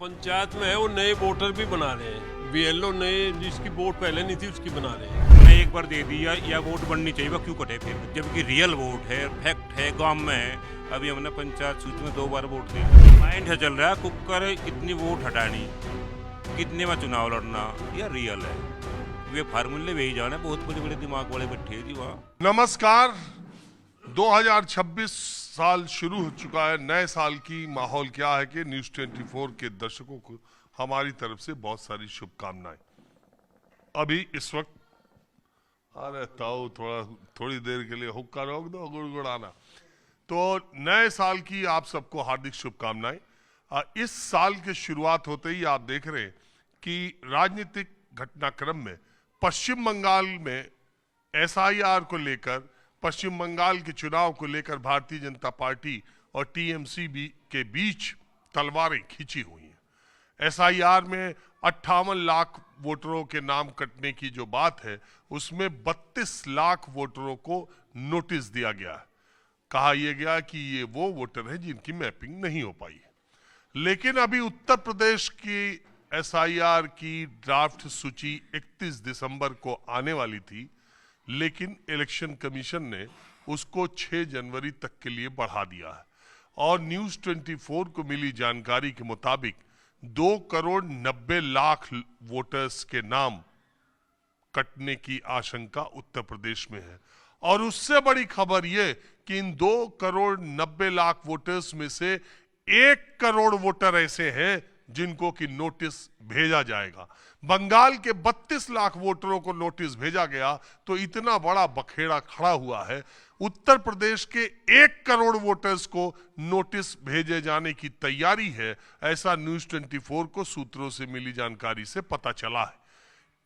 पंचायत में है वो नए वोटर भी बना रहे हैं। बीएलओ नए जिसकी वोट पहले नहीं थी उसकी बना रहे हैं। हमने एक बार दे दिया या वोट बननी चाहिए, क्यों कटे फिर, जबकि रियल वोट है, फैक्ट है, गांव में है। अभी हमने पंचायत सूची में 2 बार वोट दिया। माइंड है चल रहा है कुकर कितनी वोट हटानी, कितने में चुनाव लड़ना, या रियल है। वे फार्मूले वही जाने, बहुत बड़े बड़े दिमाग वाले बैठे जी वहाँ। नमस्कार। 2026 साल शुरू हो चुका है। नए साल की माहौल क्या है कि न्यूज़ 24 के दर्शकों को हमारी तरफ से बहुत सारी शुभकामनाएं। अभी इस वक्त अरे ताऊ थोड़ी देर के लिए हुक्का रोक दो, गुड़गुड़ाना। तो नए साल की आप सबको हार्दिक शुभकामनाएं। इस साल के शुरुआत होते ही आप देख रहे हैं कि राजनीतिक घटनाक्रम में पश्चिम बंगाल में एसआईआर को लेकर, पश्चिम बंगाल के चुनाव को लेकर भारतीय जनता पार्टी और टीएमसी के बीच तलवारें खींची हुई हैं। एसआईआर में 58 लाख वोटरों के नाम कटने की जो बात है, उसमें 32 लाख वोटरों को नोटिस दिया गया है। कहा यह गया कि ये वो वोटर हैं जिनकी मैपिंग नहीं हो पाई है। लेकिन अभी उत्तर प्रदेश की एसआईआर की ड्राफ्ट सूची 31 दिसंबर को आने वाली थी, लेकिन इलेक्शन कमीशन ने उसको 6 जनवरी तक के लिए बढ़ा दिया है। और न्यूज़ 24 को मिली जानकारी के मुताबिक 2 करोड़ 90 लाख वोटर्स के नाम कटने की आशंका उत्तर प्रदेश में है। और उससे बड़ी खबर यह कि इन 2 करोड़ 90 लाख वोटर्स में से 1 करोड़ वोटर ऐसे हैं जिनको कि नोटिस भेजा जाएगा। बंगाल के 32 लाख वोटरों को नोटिस भेजा गया तो इतना बड़ा बखेड़ा खड़ा हुआ है। उत्तर प्रदेश के 1 करोड़ वोटर्स को नोटिस भेजे जाने की तैयारी है, ऐसा न्यूज़ 24 को सूत्रों से मिली जानकारी से पता चला है।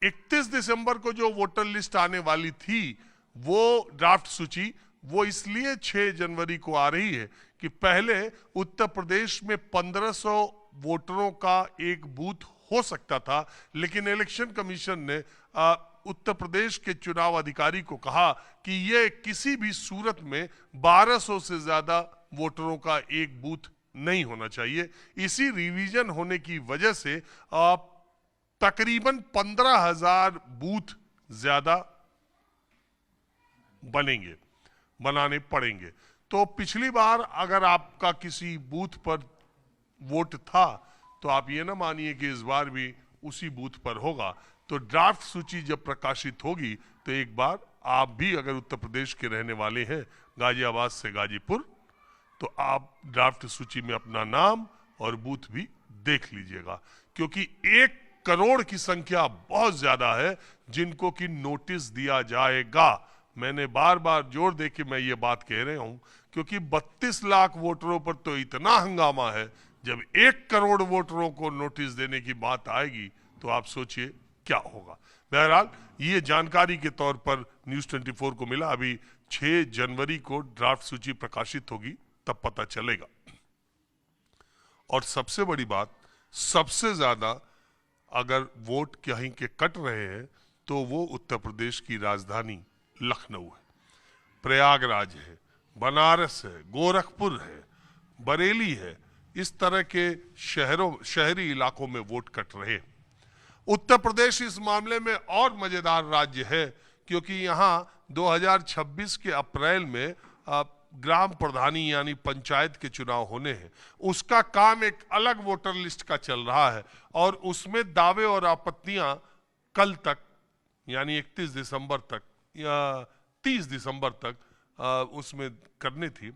31 दिसंबर को जो वोटर लिस्ट आने वाली थी, वो ड्राफ्ट सूची, वो इसलिए 6 जनवरी को आ रही है कि पहले उत्तर प्रदेश में 1500 वोटरों का एक बूथ हो सकता था, लेकिन इलेक्शन कमीशन ने उत्तर प्रदेश के चुनाव अधिकारी को कहा कि यह किसी भी सूरत में 1200 से ज्यादा वोटरों का एक बूथ नहीं होना चाहिए। इसी रिवीजन होने की वजह से तकरीबन 15,000 बूथ ज्यादा बनाने पड़ेंगे। तो पिछली बार अगर आपका किसी बूथ पर वोट था तो आप ये ना मानिए कि इस बार भी उसी बूथ पर होगा। तो ड्राफ्ट सूची जब प्रकाशित होगी तो एक बार आप भी अगर उत्तर प्रदेश के रहने वाले हैं, गाजियाबाद से गाजीपुर, तो आप ड्राफ्ट सूची में अपना नाम और बूथ भी देख लीजिएगा, क्योंकि 1 करोड़ की संख्या बहुत ज्यादा है जिनको कि नोटिस दिया जाएगा। मैंने बार बार जोर दे के मैं ये बात कह रहा हूं, क्योंकि 32 लाख वोटरों पर तो इतना हंगामा है। जब 1 करोड़ वोटरों को नोटिस देने की बात आएगी तो आप सोचिए क्या होगा। बहरहाल ये जानकारी के तौर पर न्यूज़ 24 को मिला। अभी 6 जनवरी को ड्राफ्ट सूची प्रकाशित होगी, तब पता चलेगा। और सबसे बड़ी बात, सबसे ज्यादा अगर वोट कहीं के कट रहे हैं तो वो उत्तर प्रदेश की राजधानी लखनऊ है, प्रयागराज है, बनारस है, गोरखपुर है, बरेली है। इस तरह के शहरी इलाकों में वोट कट रहे। उत्तर प्रदेश इस मामले में और मजेदार राज्य है, क्योंकि यहां 2026 के अप्रैल में ग्राम प्रधानी यानी पंचायत के चुनाव होने हैं। उसका काम एक अलग वोटर लिस्ट का चल रहा है और उसमें दावे और आपत्तियां कल तक यानी 31 दिसंबर तक या 30 दिसंबर तक उसमें करनी थी।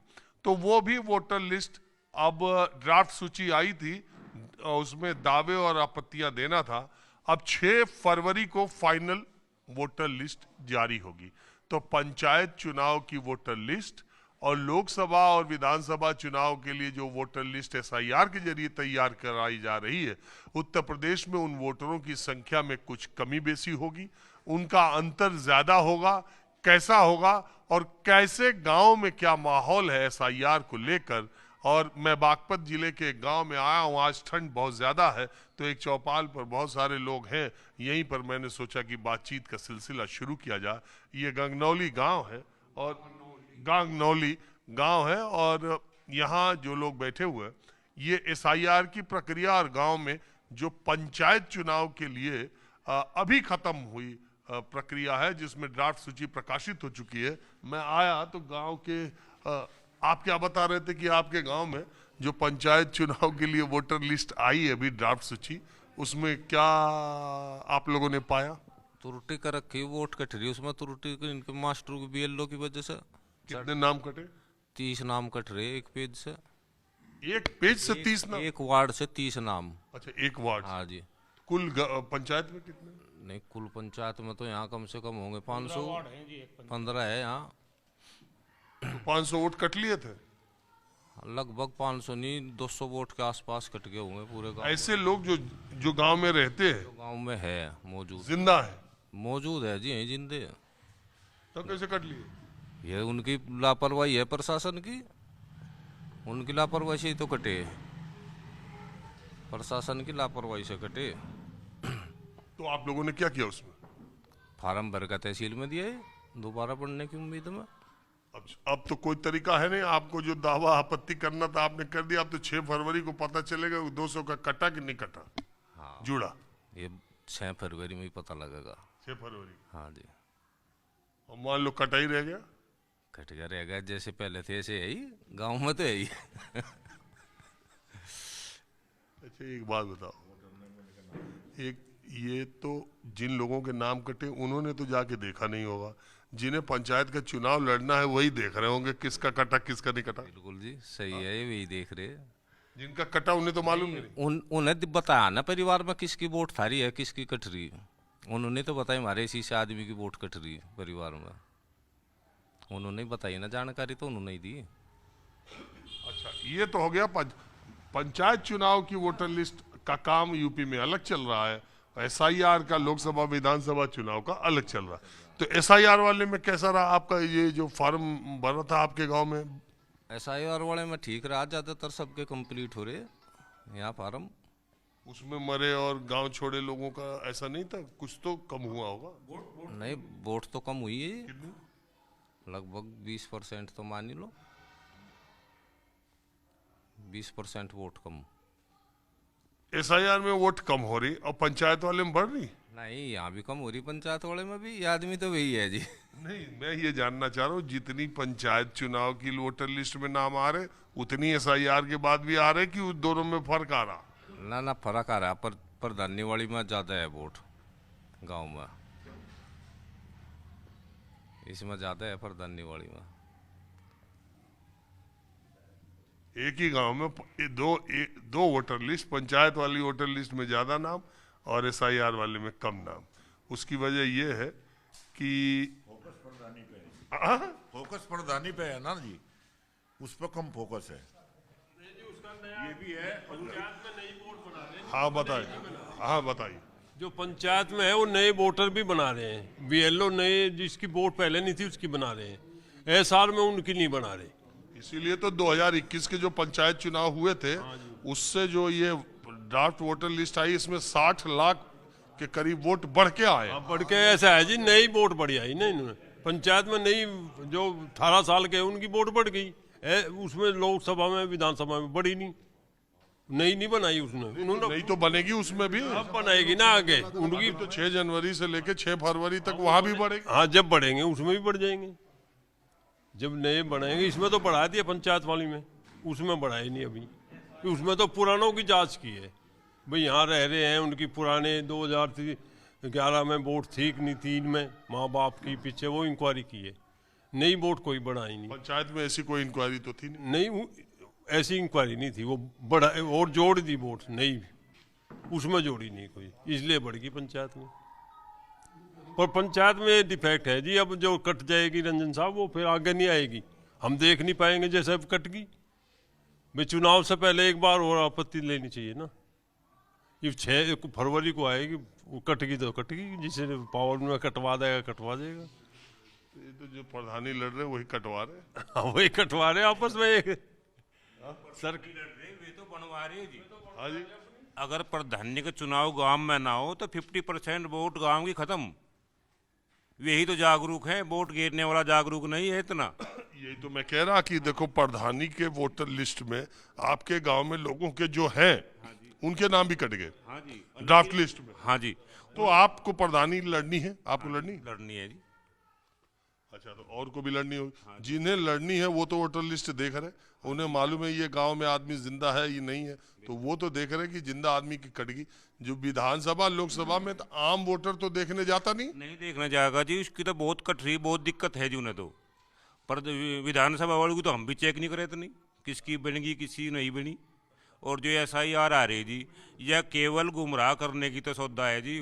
तो वो भी वोटर लिस्ट, अब ड्राफ्ट सूची आई थी, उसमें दावे और आपत्तियां देना था। अब 6 फरवरी को फाइनल वोटर लिस्ट जारी होगी। तो पंचायत चुनाव की वोटर लिस्ट और लोकसभा और विधानसभा चुनाव के लिए जो वोटर लिस्ट एसआईआर के जरिए तैयार कराई जा रही है, उत्तर प्रदेश में उन वोटरों की संख्या में कुछ कमी बेसी होगी, उनका अंतर ज्यादा होगा। कैसा होगा और कैसे गांव में क्या माहौल है एसआईआर को लेकर। और मैं बागपत जिले के गांव में आया हूं, आज ठंड बहुत ज्यादा है, तो एक चौपाल पर बहुत सारे लोग हैं। यहीं पर मैंने सोचा कि बातचीत का सिलसिला शुरू किया जाए। ये गंगनौली गांव है और गांगनौली गांव है, और यहाँ जो लोग बैठे हुए ये SIR की प्रक्रिया और गांव में जो पंचायत चुनाव के लिए अभी खत्म हुई प्रक्रिया है, जिसमें ड्राफ्ट सूची प्रकाशित हो चुकी है। मैं आया तो गांव के आप क्या बता रहे थे कि आपके गांव में जो पंचायत चुनाव के लिए वोटर लिस्ट आई है अभी ड्राफ्ट सूची, उसमें क्या आप लोगों ने पाया? त्रुटि कर रखी, वोट कट रही, उसमें त्रुटि इनके मास्टरों की BLO की वजह से। कितने नाम कटे? 30 नाम कट रहे एक पेज से। एक पेज से 30 नाम? एक वार्ड से 30 नाम। अच्छा, एक वार्ड? हाँ जी। कुल पंचायत में कितने? नहीं, कुल पंचायत में तो यहाँ कम से कम होंगे 515 है यहाँ। तो 500 वोट कट लिए थे? लगभग 500 नहीं, 200 वोट के आसपास कट गए होंगे पूरे गांव। ऐसे लोग जो गांव में रहते हैं, गांव में है मौजूद, जिंदा है? मौजूद है जी, यही जिंदे। तो कैसे कट लिए? ये उनकी लापरवाही है, प्रशासन की। उनकी लापरवाही से ही तो कटे, प्रशासन की लापरवाही से कटे। तो आप लोगों ने क्या किया उसमें? फार्म भर का तहसील में दिया है, दोबारा पढ़ने की उम्मीद में। अब तो कोई तरीका है नहीं, आपको जो दावा आपत्ति करना था आपने कर दिया। अब तो 6 फरवरी को पता चलेगा 200 का कटा कि नहीं कटा। हाँ, जुड़ा ये 6 फरवरी में ही पता लगेगा। 6 फरवरी? हाँ जी। और मान लो कटा ही रह गया? कट गया रहेगा, जैसे पहले थे ऐसे है ही, गाँव में तो है ही। अच्छा, एक बात बताओ, एक ये तो जिन लोगों के नाम कटे उन्होंने तो जाके देखा नहीं होगा, जिन्हें पंचायत का चुनाव लड़ना है वही देख रहे होंगे किसका कटा किसका नहीं कटा। बिल्कुल जी, सही है, वही देख रहे। जिनका कटा उन्हें तो मालूम नहीं। उन्हें बताया ना परिवार में किसकी वोट थारी है, किसकी कट रही है। उन्होंने तो बताया हमारे इसी से आदमी की वोट कट रही है परिवार में। उन्होंने बताई ना जानकारी, तो उन्होंने ही दी। अच्छा, ये तो हो गया पंचायत चुनाव की वोटर लिस्ट का काम यूपी में अलग चल रहा है। SIR का लोकसभा विधानसभा चुनाव का अलग चल रहा है। तो SIR वाले में कैसा रहा आपका ये जो फॉर्म भरा था आपके गांव में? SIR वाले में ठीक रहा, ज्यादातर सबके कंप्लीट हो रहे यहाँ फार्म। उसमें मरे और गांव छोड़े लोगों का ऐसा नहीं था? कुछ तो कम हुआ होगा? नहीं, वोट तो कम हुई है, लगभग 20% तो मान ही लो, 20% वोट कम। SIR में वोट कम हो रही और पंचायत वाले में बढ़ रही? नहीं, यहाँ भी कम हो रही, पंचायत वाले में भी। ये आदमी तो वही है जी। नहीं, मैं ये जानना चाह रहा हूँ, जितनी पंचायत चुनाव की वोटर लिस्ट में नाम आ रहे उतनी SIR के बाद भी आ रहे कि उस दोनों में फर्क आ रहा? ना फर्क आ रहा है, पर प्रधानीवाड़ी में ज्यादा है वोट, गांव में इसमें ज्यादा है प्रधानीवाड़ी में। एक ही गांव में दो वोटर लिस्ट, पंचायत वाली वोटर लिस्ट में ज्यादा नाम और SIR वाले में कम नाम। उसकी वजह यह है कि फोकस प्रधानी पे है ना जी, उस पर कम फोकस है। ये भी है, पंचायत में नई वोट बना रहे हैं। हाँ बताइए, हाँ बताइए। जो पंचायत में है वो नए वोटर भी बना रहे हैं। BLO नए, जिसकी वोट पहले नहीं थी उसकी बना रहे हैं। SR में उनकी नहीं बना रहे। इसीलिए तो 2021 के जो पंचायत चुनाव हुए थे उससे जो ये ड्राफ्ट वोटर लिस्ट आई, इसमें 60 लाख के करीब वोट बढ़ के आए। बढ़ के ऐसा है जी, नई वोट बढ़ी आई ना इन्होंने। पंचायत में नई जो 18 साल के उनकी वोट बढ़ गई, उसमें लोकसभा में विधानसभा में बढ़ी नहीं बनाई उसने। उन्होंने नहीं तो बनेगी उसमें भी, अब बनाएगी ना आगे उनकी। तो 6 जनवरी से लेके 6 फरवरी तक वहां भी बढ़ेगी। हाँ, जब बढ़ेंगे उसमें भी बढ़ जाएंगे, जब नए बढ़ाएंगे। इसमें तो बढ़ा दिया पंचायत वाली में, उसमें बढ़ाई नहीं अभी। उसमें तो पुरानों की जांच की है, भाई यहाँ रह रहे हैं, उनकी पुराने 2011 में वोट थी कि नहीं थी इनमें, माँ बाप की पीछे वो इंक्वायरी की है। नई वोट कोई बढ़ाई नहीं। पंचायत में ऐसी कोई इंक्वायरी तो थी नहीं, ऐसी इंक्वायरी नहीं थी। वो बढ़ा और जोड़ दी वोट, नहीं उसमें जोड़ी नहीं कोई, इसलिए बढ़ गई पंचायत में। पर पंचायत में डिफेक्ट है जी, अब जो कट जाएगी रंजन साहब, वो फिर आगे नहीं आएगी, हम देख नहीं पाएंगे। जैसे अब कट गई भाई, चुनाव से पहले एक बार और आपत्ति लेनी चाहिए ना। ये 6 फरवरी को आएगी, वो कट गई तो कट गई, जिसे पावर में कटवा देगा कटवा देगा। ये तो जो प्रधानी लड़ रहे वही कटवा रहे। हाँ, वही कटवा रहे आपस में। एक सर वे तो बनवा रहे जी। हाँ जी, अगर प्रधानी का चुनाव गांव में ना हो तो 50% वोट गांव की खत्म। यही तो जागरूक है, वोट गिरने वाला जागरूक नहीं है इतना। यही तो मैं कह रहा कि देखो प्रधानी के वोटर लिस्ट में आपके गांव में लोगों के जो हैं उनके नाम भी कट गए हाँ जी ड्राफ्ट लिस्ट में। हाँ जी तो आपको प्रधानी लड़नी है, आपको लड़नी है? लड़नी है जी। अच्छा, तो और को भी लड़नी होगी। जिन्हें लड़नी है वो तो वोटर लिस्ट देख रहे, उन्हें मालूम है ये गांव में आदमी जिंदा है ये नहीं है, तो वो तो देख रहे कि जिंदा आदमी की कटगी। जो विधानसभा लोकसभा में तो आम वोटर तो देखने जाता नहीं देखना जाएगा जी, उसकी तो बहुत कट रही, बहुत दिक्कत है जी उन्हें तो। पर विधानसभा वालों की तो हम भी चेक नहीं करे तो नहीं किसकी बनेगी किसी नहीं बनी। और जो SIR आ रही जी, यह केवल गुमराह करने की तो सौदा है जी।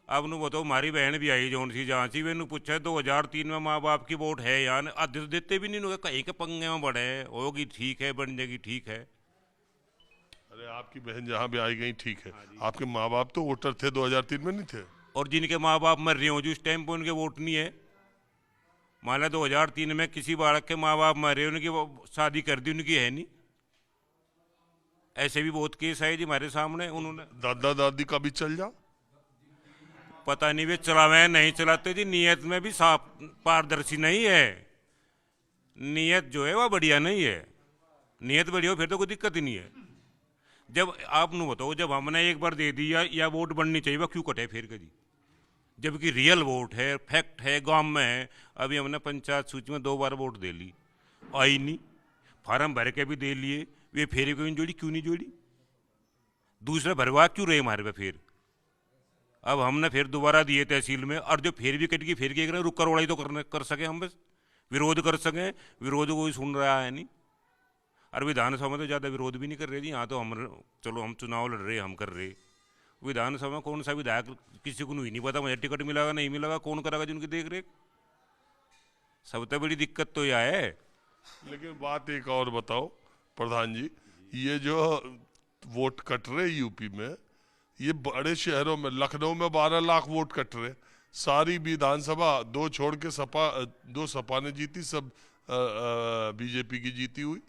अब नु बताओ, हमारी बहन भी आई जौन सी जहाँ सी, वे पूछा 2003 में माँ बाप की वोट है या आधे तो देते भी नहीं, कहीं के पंगे में बड़े होगी ठीक है, बन जाएगी ठीक है। अरे आपकी बहन जहाँ भी आई गई ठीक है, आपके माँ बाप तो वोटर थे 2003 में नहीं थे? और जिनके माँ बाप मर रहे हो जो उस टाइम पर उनके वोट नहीं है। मान लो 2003 में किसी बालक के माँ बाप मर रहे, उनकी शादी कर दी, उनकी है नहीं। ऐसे भी बहुत केस आए जी हमारे सामने। उन्होंने दादा दादी का भी चल जा, पता नहीं वे चलावे नहीं चलाते जी, नियत में भी साफ पारदर्शी नहीं है। नियत जो है वह बढ़िया नहीं है। नियत बढ़िया हो फिर तो कोई दिक्कत ही नहीं है। जब आप नु बताओ, जब हमने एक बार दे दिया या वोट बननी चाहिए, वह क्यों कटे फिर कभी, जबकि रियल वोट है, फैक्ट है, गांव में है। अभी हमने पंचायत सूची में 2 बार वोट दे ली, आई नहीं, फार्म भर के भी दे लिए, वे फिर क्यों नहीं जोड़ी, क्यों नहीं जोड़ी, दूसरा भरवा क्यों रहे हमारे पे फिर। अब हमने फिर दोबारा दिए तहसील में, और जो फिर भी कट गई फिर क्या करें, रुक करवाई तो कर सके हम, बस विरोध कर सकें। विरोध कोई सुन रहा है नहीं। और विधानसभा में तो ज़्यादा विरोध भी नहीं कर रहे जी। यहाँ तो हम चलो हम चुनाव लड़ रहे, हम कर रहे। विधानसभा में कौन सा विधायक, किसी को नहीं पता मुझे टिकट मिलेगा नहीं मिलेगा, कौन करेगा जिनकी देख रेख। सबसे बड़ी दिक्कत तो यह है। लेकिन बात एक और बताओ प्रधान जी, ये जो वोट कट रहे यूपी में, ये बड़े शहरों में, लखनऊ में 12 लाख वोट कट रहे, सारी विधानसभा 2 छोड़ के 2 सपा ने जीती, सब बीजेपी की जीती हुई।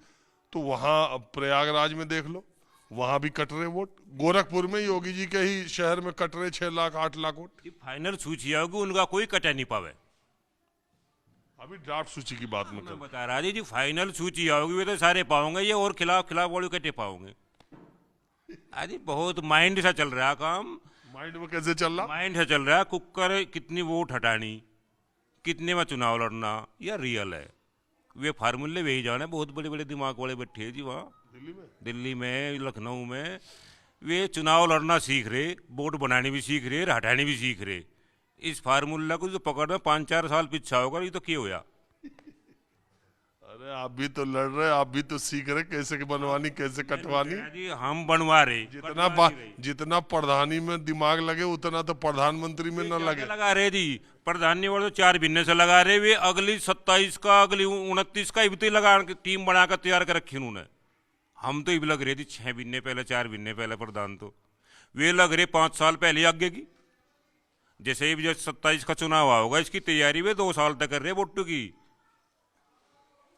तो वहाँ प्रयागराज में देख लो, वहाँ भी कट रहे वोट। गोरखपुर में योगी जी के ही शहर में कट रहे 6 लाख 8 लाख वोट। फाइनल सूची होगी, उनका कोई कटा नहीं पावे। अभी ड्राफ्ट सूची की बात मैं बता रहा जी, फाइनल सूची आओगी वे तो सारे पाओगे, ये और खिलाफ वाले कटे पाओगे। अरे बहुत माइंड सा चल रहा काम। माइंड में कैसे चल रहा? माइंड से चल रहा है, कुकर कितनी वोट हटानी, कितने में चुनाव लड़ना, या रियल है। वे फार्मूले वही जाने, बहुत बड़े बड़े दिमाग वाले बैठे हैं जी वहाँ दिल्ली में लखनऊ में। वे चुनाव लड़ना सीख रहे, वोट बनाने भी सीख रहे, हटाने भी सीख रहे। इस फार्मूला को जो पकड़ना 5-4 साल पीछा होगा, ये तो क्या होया। अरे आप भी तो लड़ रहे, आप भी तो सीख रहे कैसे बनवानी, कैसे कटवानी। जी हम बनवा रहे, जितना प्रधानी में दिमाग लगे उतना तो प्रधानमंत्री में न लगे। लगा रहे जी, प्रधानी वाले तो 4 महीने से लगा रहे। वे अगली 27 का, अगली 29 का इबती लगा टीम बनाकर तैयार कर रखी उन्होंने। हम तो इब लग रहे थी 6 महीने पहले, 4 महीने पहले प्रधान तो वे लग रहे 5 साल पहले आगे की। जैसे ही 27 का चुनाव होगा, इसकी तैयारी वे 2 साल तक कर रहे वोट की।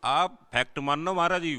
आप फैक्ट मानो महाराज जी।